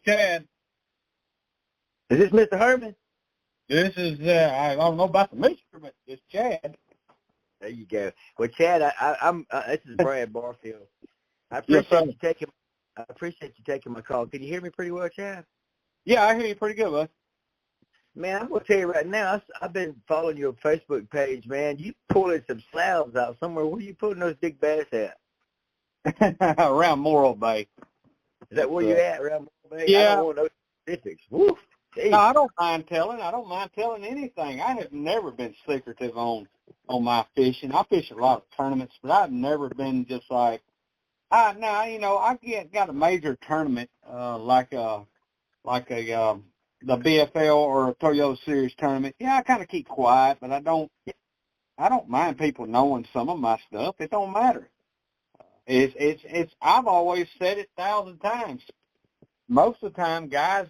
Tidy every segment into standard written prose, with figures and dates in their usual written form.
Chad. Is this Mr. Herman? This is, I don't know about the mixture, but it's Chad. There you go. Well, Chad, I'm this is Brad Barfield. I Yes, appreciate sir. you taking. I appreciate you taking my call. Can you hear me pretty well, Chad? Yeah, I hear you pretty good, bud. Man, I'm gonna tell you right now. I've been following your Facebook page, man. You pulling some slabs out somewhere. Where are you putting those big bass at? Around Morro Bay. Is that where you at, around Bay? Yeah. I don't want no specifics. Woo. No, I don't mind telling. I don't mind telling anything. I have never been secretive on my fishing. I fish a lot of tournaments, but I've never been just like, now, I got a major tournament, like the BFL or a Toyota Series tournament. Yeah, I kind of keep quiet, but I don't mind people knowing some of my stuff. It don't matter. I've always said it 1,000 times. Most of the time, guys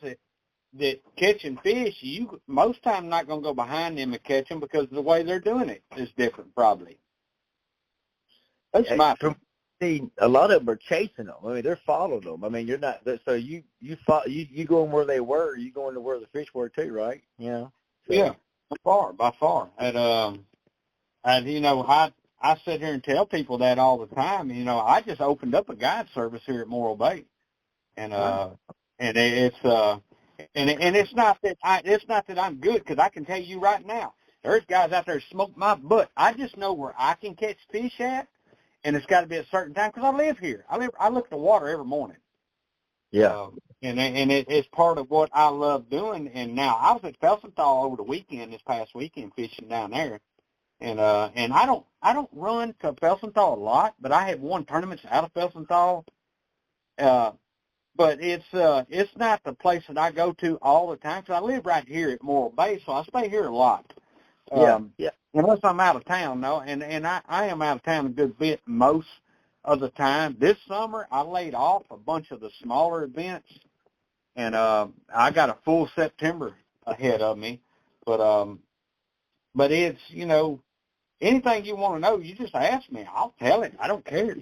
that catching fish, you most time not going to go behind them and catch them because the way they're doing it is different, probably. That's my opinion. See, a lot of them are chasing them. I mean, they're following them. I mean, you're not. So you going where they were. You going to where the fish were too, right? Yeah. So. Yeah, by far. And I sit here and tell people that all the time. I just opened up a guide service here at Morro Bay, and it's not that I'm good, because I can tell you right now, there's guys out there who smoke my butt. I just know where I can catch fish at. And it's got to be a certain time because I live here. I look at the water every morning. Yeah. It's part of what I love doing. And now I was at Felsenthal over the weekend, this past weekend, fishing down there. And I don't run to Felsenthal a lot, but I have won tournaments out of Felsenthal. But it's not the place that I go to all the time because I live right here at Morro Bay, so I stay here a lot. Yeah. Unless I'm out of town, though, and I am out of town a good bit most of the time. This summer, I laid off a bunch of the smaller events, and I got a full September ahead of me. But it's, anything you want to know, you just ask me. I'll tell it. I don't care.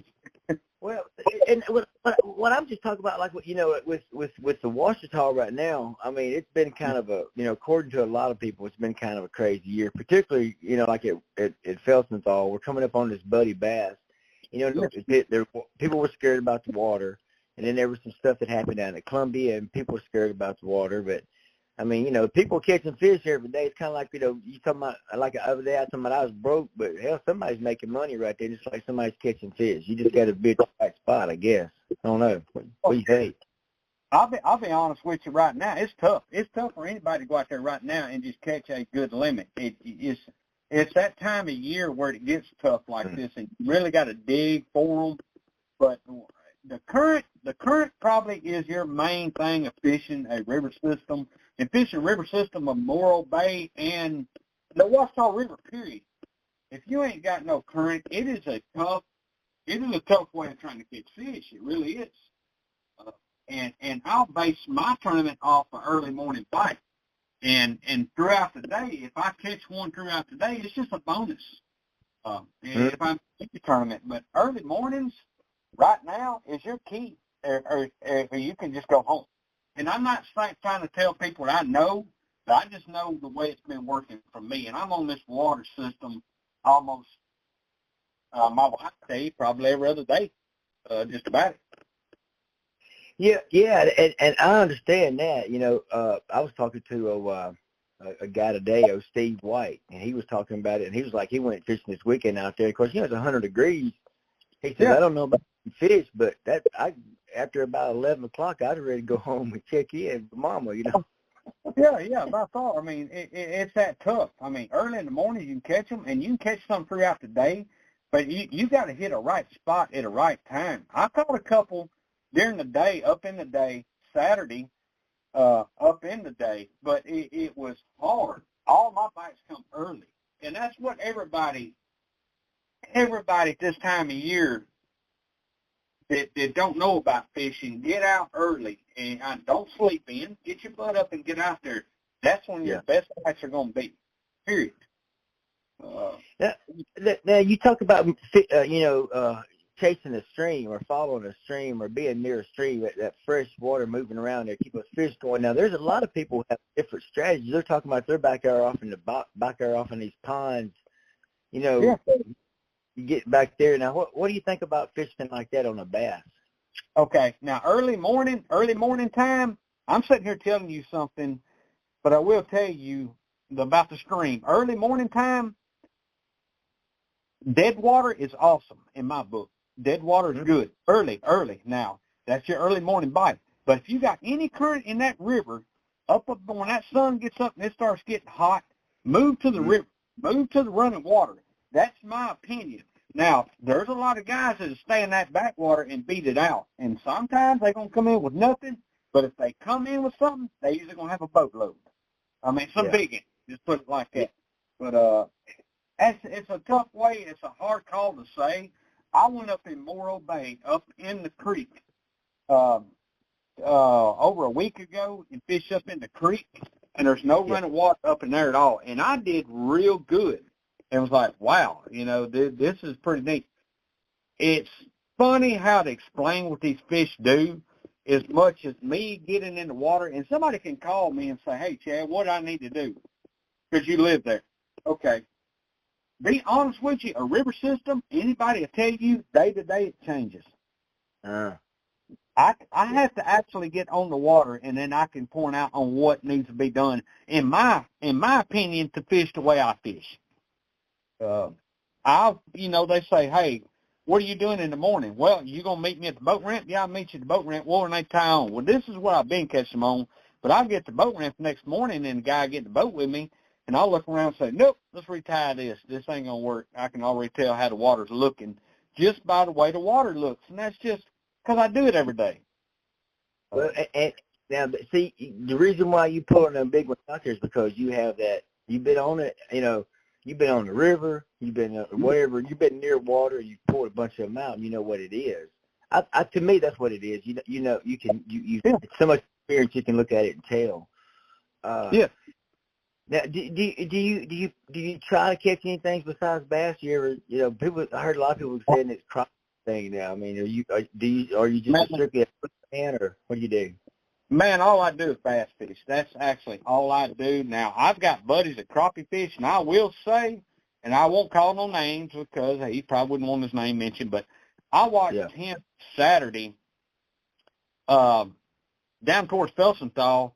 Well, and what I'm just talking about, like, with the Ouachita right now, I mean, it's been kind of a, according to a lot of people, it's been kind of a crazy year, particularly, like at Felsenthal. We're coming up on this Buddy Bass. People were scared about the water, and then there was some stuff that happened down at Columbia, and people were scared about the water. But, I mean, people catching fish every day. It's kind of like, you talking about, like the other day, I was talking about I was broke, but hell, somebody's making money right there, just like somebody's catching fish. You just got to be at the right spot, I guess. I don't know. What do you think? I'll be honest with you right now. It's tough. It's tough for anybody to go out there right now and just catch a good limit. It's that time of year where it gets tough like this, and you really got to dig for them. But the current probably is your main thing of fishing a river system, and fishing a river system of Morro Bay and the Ouachita River, period. If you ain't got no current, it is a tough way of trying to catch fish. It really is. And I'll base my tournament off an early morning bite. And throughout the day, if I catch one throughout the day, it's just a bonus. If I'm in the tournament, but early mornings right now is your key, or you can just go home. And I'm not trying to tell people what I know, but I just know the way it's been working for me. And I'm on this water system almost my wife day, probably every other day, just about it. Yeah, and I understand that. I was talking to a guy today, Steve White, and he was talking about it, and he was like, he went fishing this weekend out there. Of course, it's 100 degrees. He said, I don't know about fish, but after about 11 o'clock, I was ready to go home and check in with Mama, Yeah, by far. I mean, it's that tough. I mean, early in the morning you can catch them, and you can catch some throughout the day, but you got to hit a right spot at a right time. I caught a couple during the day, up in the day, Saturday, up in the day, but it was hard. All my bites come early, and that's what everybody this time of year that don't know about fishing, get out early and don't sleep in. Get your butt up and get out there. That's when your best bites are going to be, period. Now you talk about, chasing a stream or following a stream or being near a stream, that fresh water moving around there, keep those fish going. Now, there's a lot of people who have different strategies. They're talking about they're back there off in the back there off in these ponds. You know, Yeah. you get back there. Now, what do you think about fishing like that on a bass? Okay. Now, early morning time, I'm sitting here telling you something, but I will tell you about the stream. Early morning time, dead water is awesome in my book. Dead water is good. Early. Now, that's your early morning bite. But if you got any current in that river, up when that sun gets up and it starts getting hot, move to the river. Move to the running water. That's my opinion. Now, there's a lot of guys that stay in that backwater and beat it out. And sometimes they're going to come in with nothing. But if they come in with something, they usually going to have a boatload. I mean, some big one. Just put it like that. But it's a tough way. It's a hard call to say. I went up in Morro Bay, up in the creek, over a week ago and fished up in the creek. And there's no running water up in there at all. And I did real good. And was like, wow, you know, this is pretty neat. It's funny how to explain what these fish do as much as me getting in the water. And somebody can call me and say, hey, Chad, what do I need to do? Because you live there. Okay. Be honest with you, a river system, anybody will tell you day to day it changes. I have to actually get on the water, and then I can point out on what needs to be done, in my opinion, to fish the way I fish. They say, hey, what are you doing in the morning? Well, you going to meet me at the boat ramp? Yeah, I'll meet you at the boat ramp. Well, and they tie on. Well, this is what I've been catching them on, but I'll get to the boat ramp the next morning, and the guy get in the boat with me, and I'll look around and say, nope, let's retie this. This ain't going to work. I can already tell how the water's looking just by the way the water looks, and that's just because I do it every day. Well, and now, see, the reason why you pulling them big ones out there is because you have that, you've been on it, you know, you've been on the river, you've been wherever, you've been near water, you've pulled a bunch of them out, and you know what it is. To me, that's what it is. You know, it's so much experience you can look at it and tell. Yeah. Now, do you try to catch anything besides bass? You ever, you know, I heard a lot of people saying this Crossett thing now. I mean, are you just strictly a fan, or what do you do? Man, all I do is bass fish. That's actually all I do. Now, I've got buddies that crappie fish, and I will say, and I won't call no names because he probably wouldn't want his name mentioned, but I watched him Saturday down towards Felsenthal.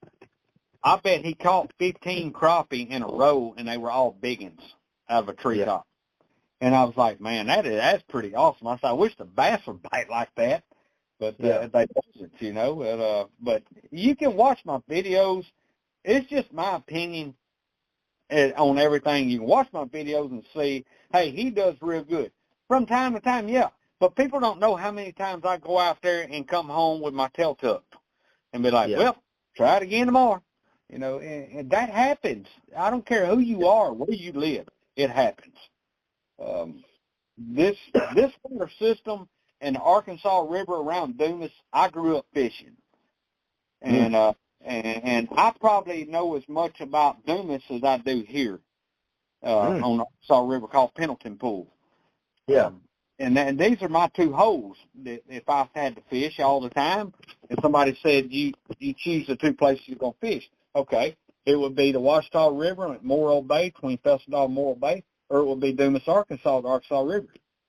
I bet he caught 15 crappie in a row, and they were all big ones out of a treetop. And I was like, man, that's pretty awesome. I said, I wish the bass would bite like that, but they doesn't, you know. But you can watch my videos. It's just my opinion on everything. You can watch my videos and see, hey, he does real good. From time to time, yeah. But people don't know how many times I go out there and come home with my tail tucked and be like, well, try it again tomorrow. You know, and that happens. I don't care who you are, where you live. It happens. This water system and the Arkansas River around Dumas, I grew up fishing. And and I probably know as much about Dumas as I do here on the Arkansas River called Pendleton Pool. And these are my two holes that if I had to fish all the time, and somebody said you choose the two places you're going to fish, okay, it would be the Ouachita River at Morro Bay, between Felsenthal and Morro Bay, or it would be Dumas, Arkansas, the Arkansas River.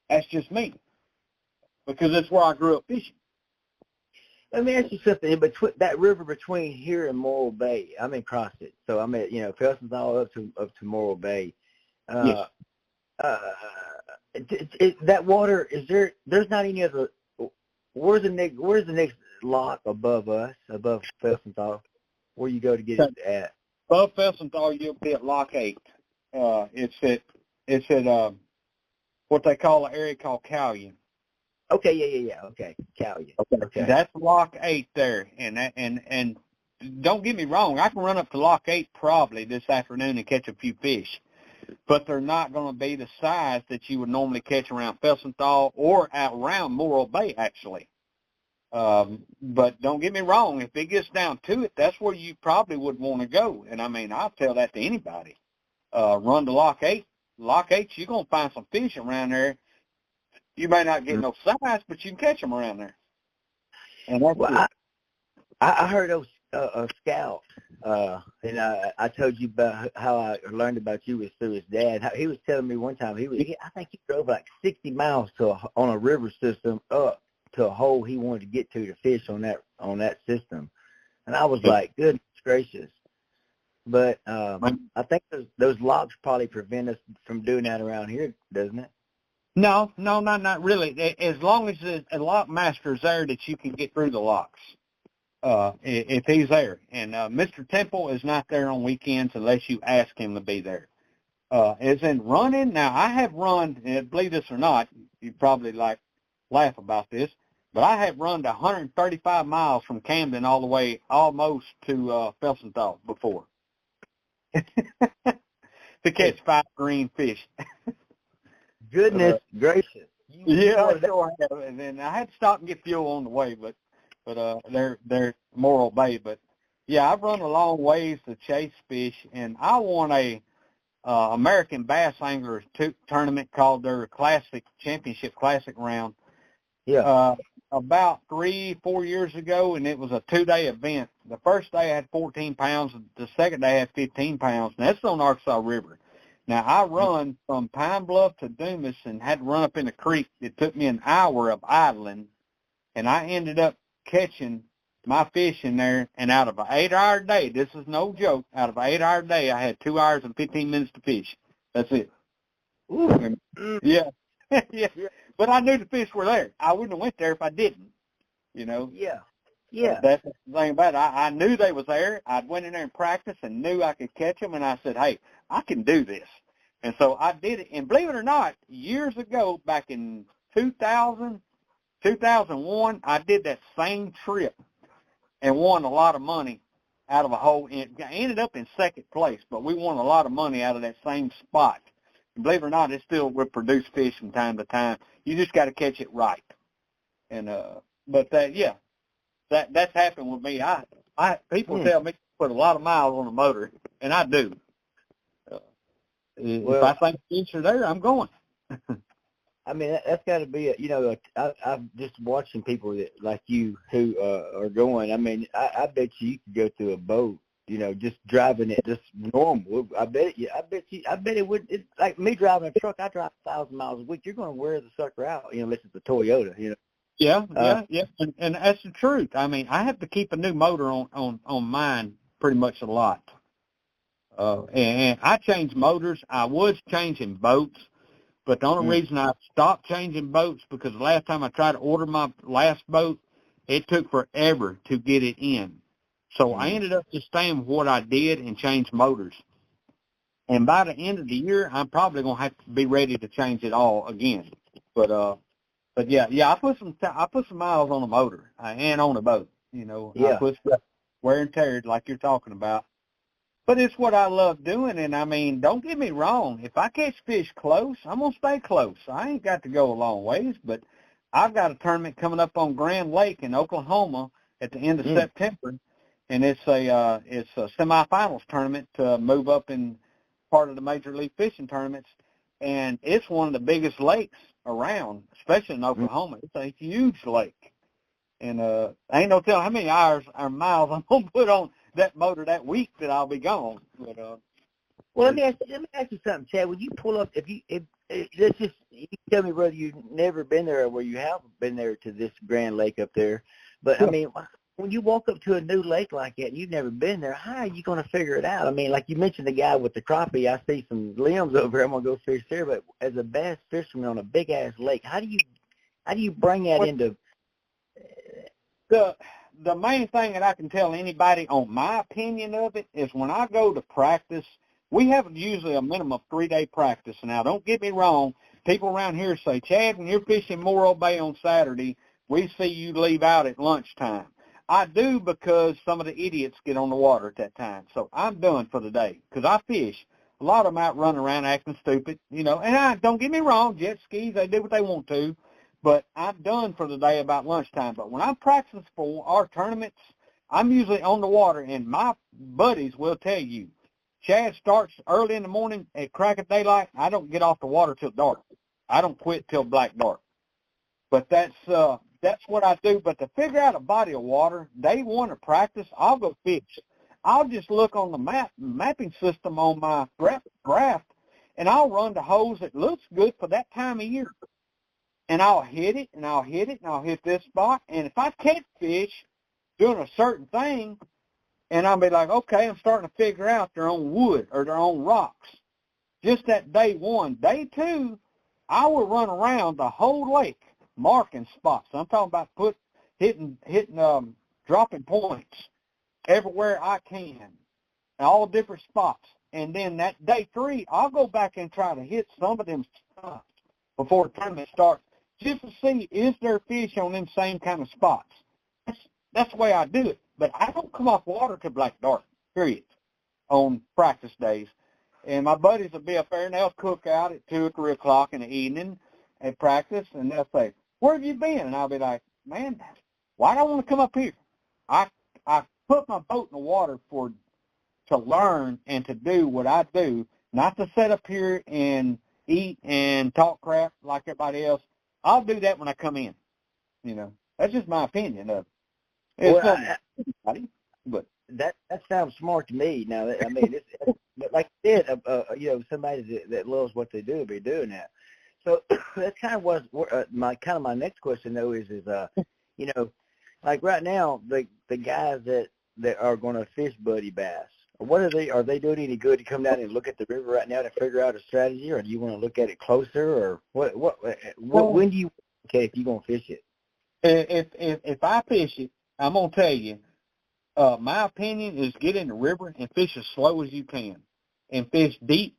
That's just me, because that's where I grew up fishing. Let me ask you something. Between that river between here and Morro Bay, I'm in Crossett, so I'm at Felsenthal up to Morro Bay. Yes. That water, there's not any other. Where's the next lock above us, above Felsenthal, where you go to get it at? Above Felsenthal, you'll be at Lock 8. It's at what they call an area called Callion. Okay, yeah. Okay, Callion. Okay. That's Lock 8 there, and don't get me wrong, I can run up to Lock 8 probably this afternoon and catch a few fish, but they're not going to be the size that you would normally catch around Felsenthal or around Morro Bay, actually. But don't get me wrong, if it gets down to it, that's where you probably would want to go. And, I mean, I'll tell that to anybody. Run to Lock 8. Lock 8, you're going to find some fish around there. You may not get no size, but you can catch them around there. And that's well, I heard a scout, and I told you about how I learned about you was through his dad. He was telling me one time I think he drove like 60 miles on a river system up to a hole he wanted to get to fish on that system, and I was like, goodness gracious. But I think those locks probably prevent us from doing that around here, doesn't it? No, not really. As long as a lock master is there that you can get through the locks, if he's there. And Mr. Temple is not there on weekends unless you ask him to be there. As in running, now I have run, and believe this or not, you probably laugh about this, but I have run 135 miles from Camden all the way almost to Felsenthal before to catch 5 green fish. Goodness gracious! Yeah, I sure have. And then I had to stop and get fuel on the way, but they're Morro Bay. But yeah, I've run a long ways to chase fish, and I won a American Bass Anglers tournament called their Championship Classic round. Yeah. About 3-4 years ago, and it was a 2-day event. The first day I had 14 pounds, the second day I had 15 pounds, and that's on Arkansas River. Now, I run from Pine Bluff to Dumas and had to run up in a creek. It took me an hour of idling, and I ended up catching my fish in there, and out of an 8-hour day, this is no joke, out of an 8-hour day, I had 2 hours and 15 minutes to fish. That's it. Ooh. Yeah. Yeah. But I knew the fish were there. I wouldn't have went there if I didn't, you know. Yeah. Yeah. That's the thing about it. I knew they was there. I went in there and practiced and knew I could catch them, and I said, hey, I can do this. And so I did it. And believe it or not, years ago, back in 2001, I did that same trip and won a lot of money out of a hole. I ended up in second place, but we won a lot of money out of that same spot. And believe it or not, it still will produce fish from time to time. You just got to catch it right. And but that's happened with me. People tell me to put a lot of miles on the motor, and I do. If I think fish are there, I'm going. I mean, that's got to be I'm just watching people that like you who are going. I mean, I bet you could go through a boat, just driving it just normal. I bet it would. It's like me driving a truck. I drive 1,000 miles a week. You're going to wear the sucker out, unless it's a Toyota, Yeah, and that's the truth. I mean, I have to keep a new motor on mine pretty much a lot. And I change motors. I was changing boats, but the only reason I stopped changing boats because the last time I tried to order my last boat, it took forever to get it in. So I ended up just staying with what I did and change motors. And by the end of the year, I'm probably going to have to be ready to change it all again. But yeah, I put some miles on the motor and on the boat. I put wear and tear like you're talking about. But it's what I love doing, and I mean, don't get me wrong. If I catch fish close, I'm gonna stay close. I ain't got to go a long ways, but I've got a tournament coming up on Grand Lake in Oklahoma at the end of September, and it's a semifinals tournament to move up in part of the Major League Fishing tournaments, and it's one of the biggest lakes around, especially in Oklahoma. It's a huge lake, and I ain't no telling how many hours or miles I'm gonna put on that motor that week that I'll be gone. But, well, let me ask you something, Chad. Would you pull up let's just you tell me whether you've never been there or where you have been there to this Grand Lake up there. But I mean, when you walk up to a new lake like that and you've never been there, how are you going to figure it out? I mean, like you mentioned the guy with the crappie. I see some limbs over here. I'm going to go fish there. But as a bass fisherman on a big ass lake, how do you bring that into the main thing that I can tell anybody on my opinion of it is when I go to practice, we have usually a minimum of 3-day practice. Now, don't get me wrong. People around here say, Chad, when you're fishing Morro Bay on Saturday, we see you leave out at lunchtime. I do because some of the idiots get on the water at that time. So I'm done for the day because I fish. A lot of them out running around acting stupid, and don't get me wrong, jet skis, they do what they want to. But I'm done for the day about lunchtime. But when I'm practicing for our tournaments, I'm usually on the water, and my buddies will tell you, Chad starts early in the morning at crack of daylight. I don't get off the water till dark. I don't quit till black dark. But that's what I do. But to figure out a body of water, day one of practice, I'll go fish. I'll just look on the mapping system on my graph, and I'll run the hose that looks good for that time of year. And I'll hit it, and I'll hit it, and I'll hit this spot. And if I catch fish doing a certain thing, and I'll be like, okay, I'm starting to figure out they're on wood or they're on rocks. Just that day one. Day two, I will run around the whole lake marking spots. I'm talking about hitting dropping points everywhere I can, all different spots. And then that day three, I'll go back and try to hit some of them spots before the tournament starts, just to see, is there fish on them same kind of spots. That's the way I do it. But I don't come off water till black dark, period, on practice days. And my buddies will be up there, and they'll cook out at 2 or 3 o'clock in the evening at practice, and they'll say, where have you been? And I'll be like, man, why do I want to come up here? I put my boat in the water to learn and to do what I do, not to sit up here and eat and talk crap like everybody else. I'll do that when I come in. That's just my opinion of it. But that sounds smart to me. Now, I mean, but like you said, somebody that loves what they do will be doing that. So that's kind of what my next question though is like right now the guys that are going to fish buddy bass, what are they doing any good to come down and look at the river right now to figure out a strategy, or do you want to look at it closer, or when do you if you're going to fish it? If I fish it, I'm going to tell you, my opinion is get in the river and fish as slow as you can and fish deep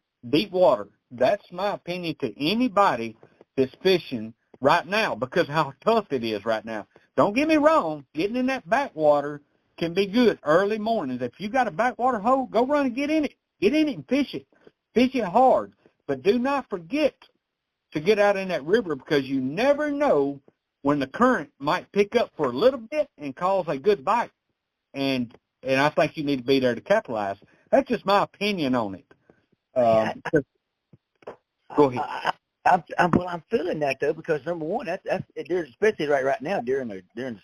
water. That's my opinion to anybody that's fishing right now, because how tough it is right now. Don't get me wrong, getting in that backwater can be good early mornings. If you got a backwater hole, go run and get in it. Get in it and fish it. Fish it hard. But do not forget to get out in that river, because you never know when the current might pick up for a little bit and cause a good bite. And I think you need to be there to capitalize. That's just my opinion on it. Go ahead. I'm feeling that though, because number one, that's especially right now during the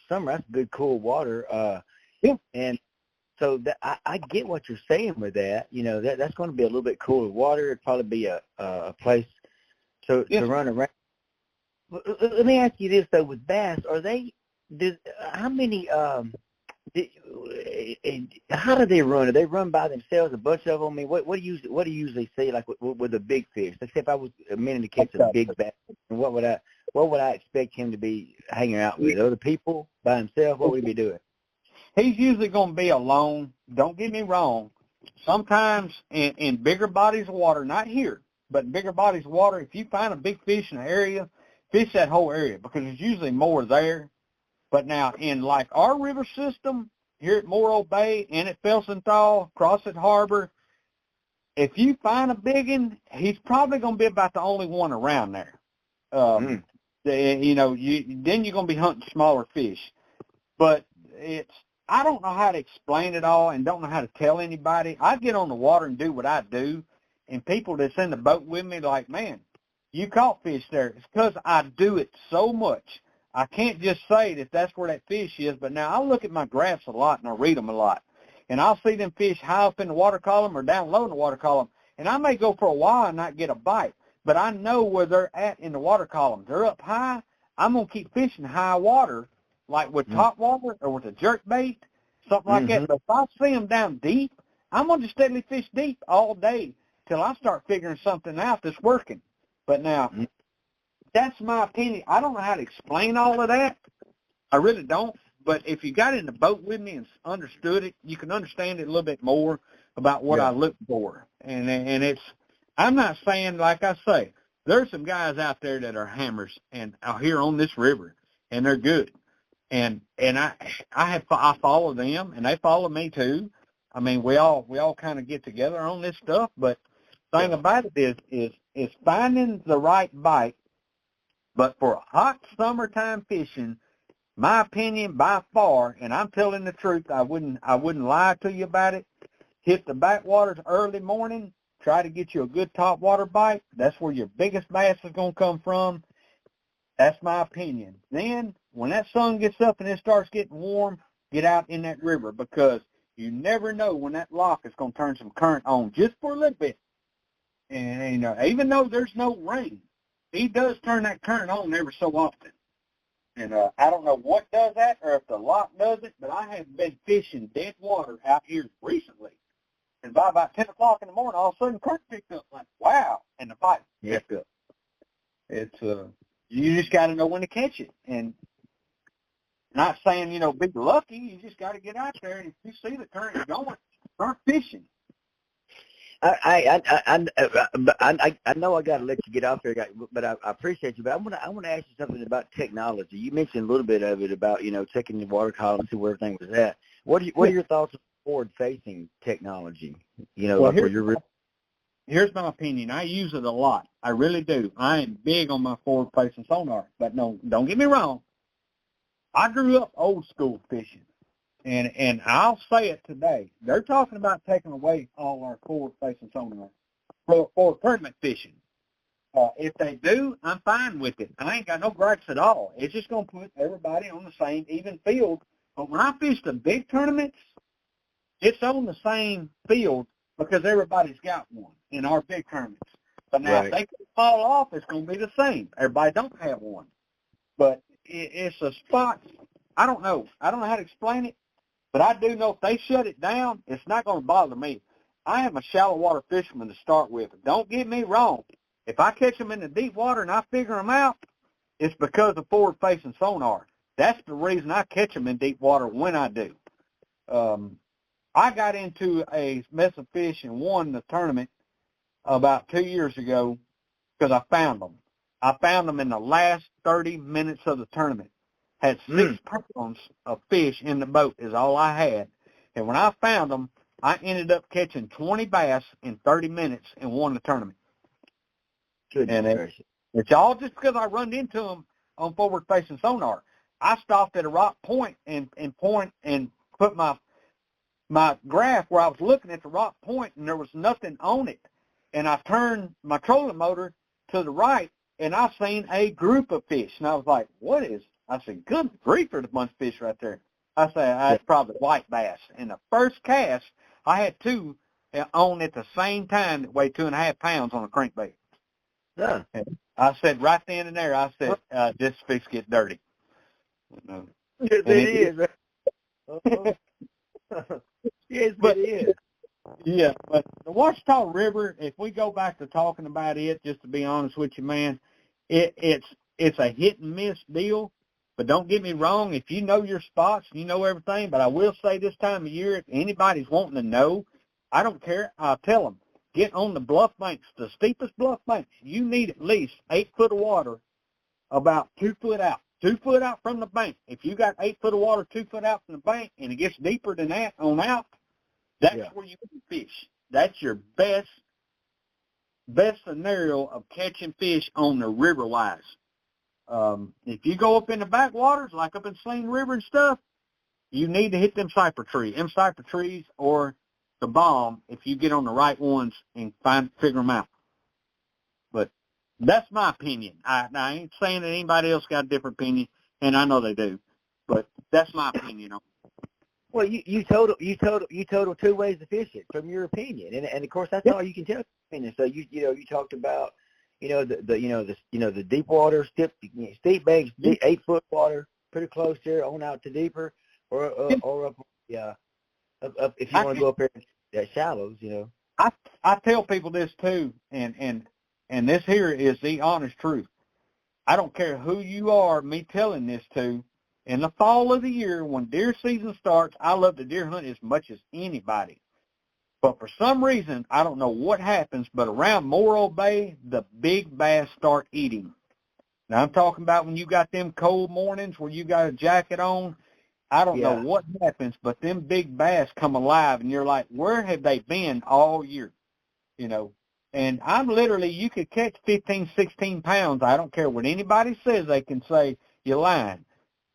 summer, that's good cool water. Yeah. And so I get what you're saying with that. That's going to be a little bit cooler water. It'd probably be a place to run around. Let me ask you this though: with bass, how many? How do they run? Do they run by themselves, a bunch of them? I mean, what do you usually see, like with a big fish? Let's say if I was meaning to catch a big bass, what would I expect him to be hanging out with? Other people, by himself? What would he be doing? He's usually going to be alone. Don't get me wrong. Sometimes in bigger bodies of water, not here, but bigger bodies of water, if you find a big fish in an area, fish that whole area, because there's usually more there. But now in like our river system here at Morro Bay and at Felsenthal, Crossett Harbor, if you find a big one, he's probably going to be about the only one around there. Then you're going to be hunting smaller fish. But I don't know how to explain it all and don't know how to tell anybody. I get on the water and do what I do, and people that's in the boat with me like, man, you caught fish there. It's because I do it so much. I can't just say that that's where that fish is, but now I look at my graphs a lot and I read them a lot. And I'll see them fish high up in the water column or down low in the water column, and I may go for a while and not get a bite, but I know where they're at in the water column. They're up high. I'm going to keep fishing high water, like with top water or with a jerk bait, something like that. But if I see them down deep, I'm going to steadily fish deep all day till I start figuring something out that's working. But now, that's my opinion. I don't know how to explain all of that. I really don't. But if you got in the boat with me and understood it, you can understand it a little bit more about what I look for. And I'm not saying, like I say, there's some guys out there that are hammers and out here on this river, and they're good. And I follow them, and they follow me too. I mean, we all kind of get together on this stuff. But the thing about it is finding the right bite. But for hot summertime fishing, my opinion by far, and I'm telling the truth, I wouldn't lie to you about it, hit the backwaters early morning, try to get you a good top water bite. That's where your biggest bass is going to come from. That's my opinion. Then, when that sun gets up and it starts getting warm, get out in that river, because you never know when that lock is going to turn some current on just for a little bit. And even though there's no rain, he does turn that current on every so often. And I don't know what does that or if the lock does it, but I have been fishing dead water out here recently. And by about 10 o'clock in the morning, all of a sudden, current picked up. Like, wow. And the bite picked up. It's you just got to know when to catch it. And not saying, be lucky. You just got to get out there. And if you see the current going, start fishing. I know I got to let you get off there, but I appreciate you. But I want to ask you something about technology. You mentioned a little bit of it about checking the water column and see where everything was at. What are your thoughts on forward-facing technology? Here's my opinion. I use it a lot. I really do. I am big on my forward-facing sonar. But no, don't get me wrong. I grew up old school fishing. And I'll say it today. They're talking about taking away all our forward-facing sonar for tournament fishing. If they do, I'm fine with it. I ain't got no gripes at all. It's just going to put everybody on the same even field. But when I fish the big tournaments, it's on the same field because everybody's got one in our big tournaments. So now if they can fall off, it's going to be the same. Everybody don't have one. But it's a spot. I don't know. I don't know how to explain it. But I do know if they shut it down, it's not going to bother me. I am a shallow water fisherman to start with. Don't get me wrong. If I catch them in the deep water and I figure them out, it's because of forward-facing sonar. That's the reason I catch them in deep water when I do. I got into a mess of fish and won the tournament about 2 years ago because I found them. I found them in the last 30 minutes of the tournament. Had 6 pounds of fish in the boat is all I had. And when I found them, I ended up catching 20 bass in 30 minutes and won the tournament. It's all just because I run into them on forward-facing sonar. I stopped at a rock point and put my graph where I was looking at the rock point, and there was nothing on it. And I turned my trolling motor to the right, and I seen a group of fish. And I was like, what is I said, good grief, there's a bunch of fish right there. I said, that's probably white bass. And the first cast, I had 2 on at the same time that weighed 2.5 pounds on a crankbait. Yeah. And I said right then and there, I said, this fish get dirty. Yes, it is. Yes, it is. Yeah, but the Ouachita River, if we go back to talking about it, just to be honest with you, man, it's a hit and miss deal. But don't get me wrong, if you know your spots, you know everything. But I will say this time of year, if anybody's wanting to know, I don't care. I'll tell them, get on the bluff banks, the steepest bluff banks. You need at least 8 foot of water about 2 foot out. 2 foot out from the bank. If you got 8 foot of water 2 foot out from the bank and it gets deeper than that on out, that's where you can fish. That's your best scenario of catching fish on the river wise. If you go up in the backwaters, like up in Sling River and stuff, you need to hit them cypress trees or the bomb if you get on the right ones and figure them out. But that's my opinion. I ain't saying that anybody else got a different opinion, and I know they do, but that's my opinion. Well, you told 2 ways to fish it from your opinion, and of course that's all you can tell. So you talked about the deep water, steep banks, 8 foot water, pretty close there, on out to deeper, or up if you want to go up there at shallows, I tell people this too, and this here is the honest truth. I don't care who you are, me telling this to. In the fall of the year, when deer season starts, I love to deer hunt as much as anybody. But for some reason, I don't know what happens, but around Morro Bay, the big bass start eating. Now, I'm talking about when you got them cold mornings where you got a jacket on. I don't know what happens, but them big bass come alive, and you're like, where have they been all year? And I'm literally, you could catch 15, 16 pounds. I don't care what anybody says. They can say, you're lying.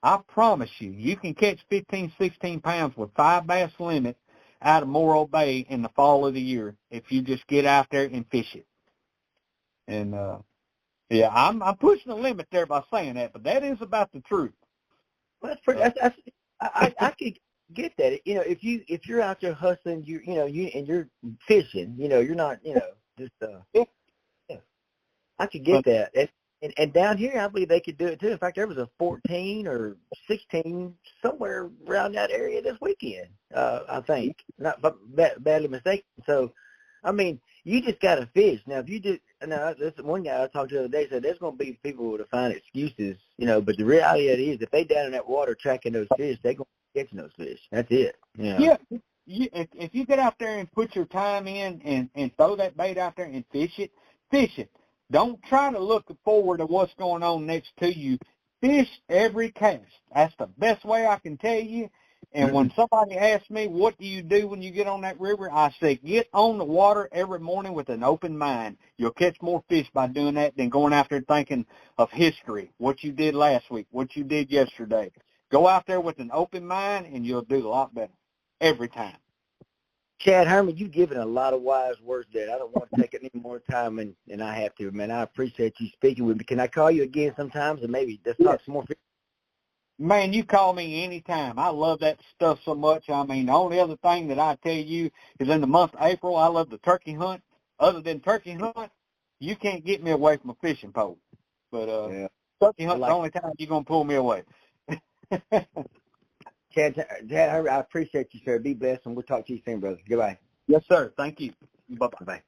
I promise you, you can catch 15, 16 pounds with 5 bass limit out of Morro Bay in the fall of the year if you just get out there and fish it. And Yeah, I'm pushing the limit there by saying that, but that is about the truth. Well, that's pretty. I could get that. You know, if you're out there hustling, and you're fishing, you're not, just yeah. I could get that. And down here, I believe they could do it too. In fact, there was a 14 or 16 somewhere around that area this weekend. I think, not badly mistaken. So, I mean, you just got to fish. Now, if you did, now this one guy I talked to the other day said there's going to be people to find excuses, But the reality of it is, if they down in that water tracking those fish, they're going to be catching those fish. That's it. Yeah. If you get out there and put your time in and throw that bait out there and fish it, fish it. Don't try to look forward to what's going on next to you. Fish every cast. That's the best way I can tell you. And when somebody asks me, what do you do when you get on that river, I say, get on the water every morning with an open mind. You'll catch more fish by doing that than going out there thinking of history, what you did last week, what you did yesterday. Go out there with an open mind, and you'll do a lot better every time. Chad, Herman, you've given a lot of wise words there. I don't want to take any more time than I have to, man. I appreciate you speaking with me. Can I call you again sometimes and maybe just talk some more? Man, you call me anytime. I love that stuff so much. I mean, the only other thing that I tell you is in the month of April, I love the turkey hunt. Other than turkey hunt, you can't get me away from a fishing pole. But turkey hunt's the only time you're going to pull me away. Chad, I appreciate you, sir. Be blessed, and we'll talk to you soon, brother. Goodbye. Yes, sir. Thank you. Bye-bye. Bye-bye.